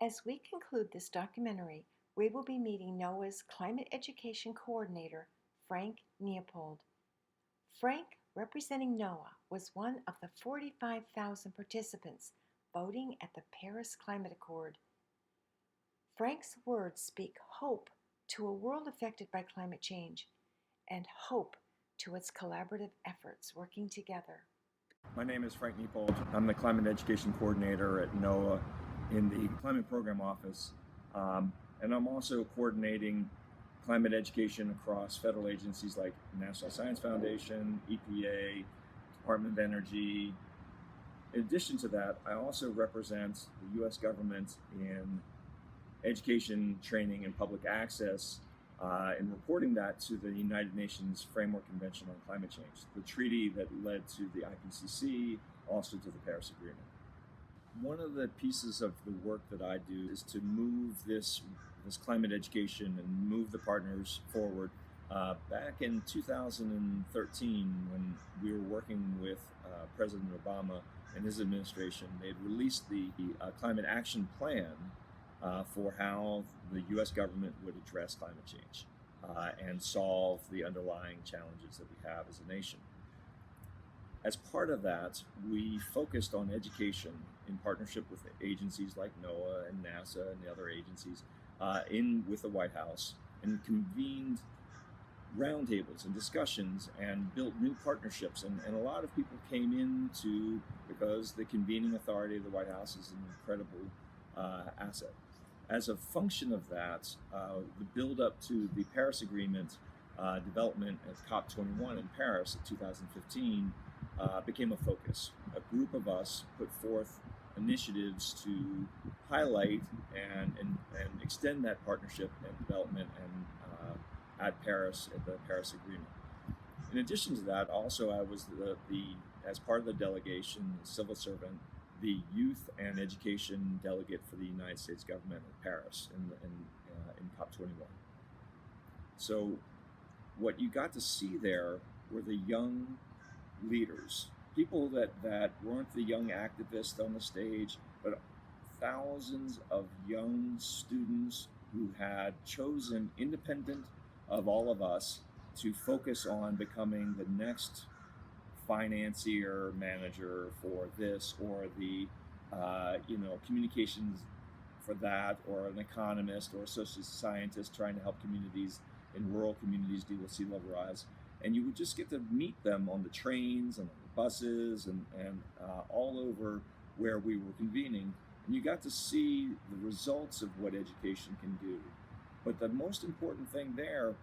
As we conclude this documentary, we will be meeting NOAA's Climate Education Coordinator, Frank Neopold. Frank, representing NOAA, was one of the 45,000 participants voting at the Paris Climate Accord. Frank's words speak hope to a world affected by climate change and hope to its collaborative efforts working together. My name is Frank Neopold. I'm the Climate Education Coordinator at NOAA in the Climate Program Office, and I'm also coordinating climate education across federal agencies like National Science Foundation, EPA, Department of Energy. In addition to that, I also represent the U.S. government in education, training, and public access, and reporting that to the United Nations Framework Convention on Climate Change, the treaty that led to the IPCC, also to the Paris Agreement. One of the pieces of the work that I do is to move this climate education and move the partners forward. Back in 2013, when we were working with President Obama and his administration, they had released the Climate Action Plan for how the U.S. government would address climate change and solve the underlying challenges that we have as a nation. As part of that, we focused on education in partnership with agencies like NOAA and NASA and the other agencies with the White House, and convened roundtables and discussions and built new partnerships. And a lot of people came into, because the convening authority of the White House is an incredible asset. As a function of that, the build-up to the Paris Agreement development at COP21 in Paris in 2015 became a focus. A group of us put forth initiatives to highlight and extend that partnership and development and at Paris, at the Paris Agreement. In addition to that, also I was as part of the delegation, the civil servant, the youth and education delegate for the United States government in Paris in COP21. So what you got to see there were the young leaders, people that weren't the young activists on the stage, but thousands of young students who had chosen, independent of all of us, to focus on becoming the next financier, manager for this, or the communications for that, or an economist or a social scientist trying to help communities in rural communities deal with sea level rise. And you would just get to meet them on the trains and the buses and all over where we were convening, and you got to see the results of what education can do. But the most important thing there,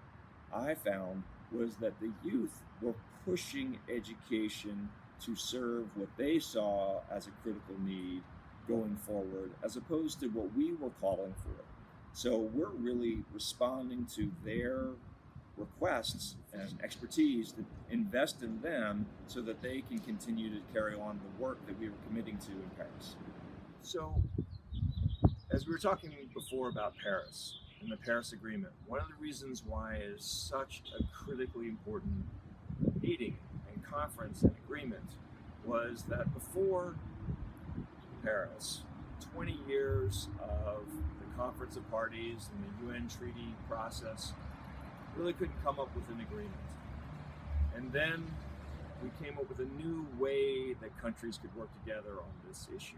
I found, was that the youth were pushing education to serve what they saw as a critical need going forward, as opposed to what we were calling for. So we're really responding to their requests and expertise to invest in them so that they can continue to carry on the work that we were committing to in Paris. So, as we were talking before about Paris and the Paris Agreement, one of the reasons why it is such a critically important meeting and conference and agreement was that before Paris, 20 years of the Conference of Parties and the UN treaty process really couldn't come up with an agreement. And then we came up with a new way that countries could work together on this issue.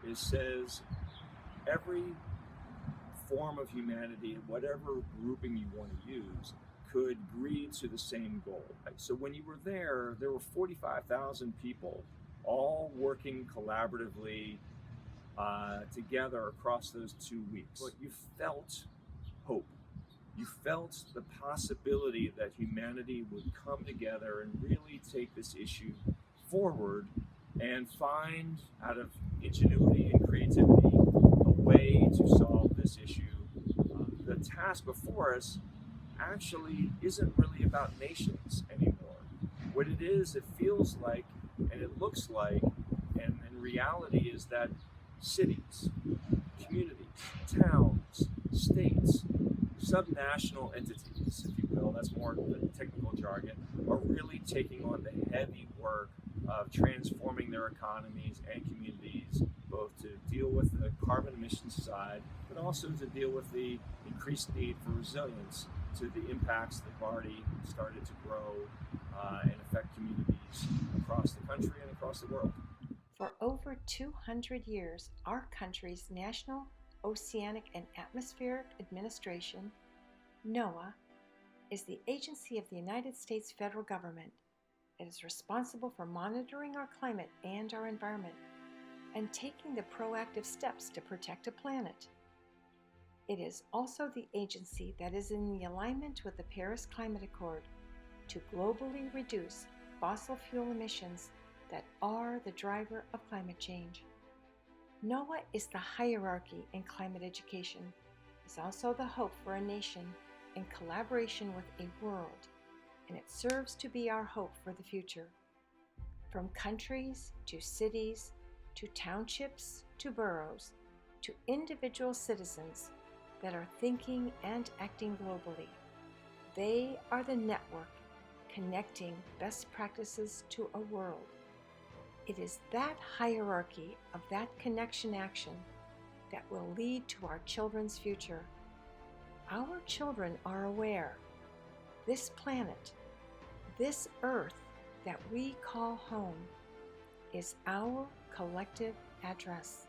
It says every form of humanity, whatever grouping you want to use, could agree to the same goal. So when you were there were 45,000 people all working collaboratively together across those 2 weeks. But you felt hope. You felt the possibility that humanity would come together and really take this issue forward and find, out of ingenuity and creativity, a way to solve this issue. The task before us actually isn't really about nations anymore. What it is, it feels like, and it looks like, and in reality is that cities, communities, towns, states, subnational entities, if you will, that's more the technical jargon, are really taking on the heavy work of transforming their economies and communities, both to deal with the carbon emissions side, but also to deal with the increased need for resilience to the impacts that have already started to grow and affect communities across the country and across the world. For over 200 years, our country's National Oceanic and Atmospheric Administration, NOAA, is the agency of the United States federal government. It is responsible for monitoring our climate and our environment and taking the proactive steps to protect a planet. It is also the agency that is in the alignment with the Paris Climate Accord to globally reduce fossil fuel emissions that are the driver of climate change. NOAA is the hierarchy in climate education. It's also the hope for a nation in collaboration with a world, and it serves to be our hope for the future. From countries to cities to townships to boroughs to individual citizens that are thinking and acting globally, they are the network connecting best practices to a world. It is that hierarchy of that connection action that will lead to our children's future. Our children are aware this planet, this earth that we call home, is our collective address.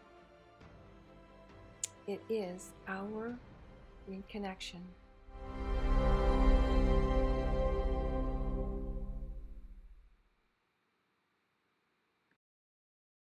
It is our green connection.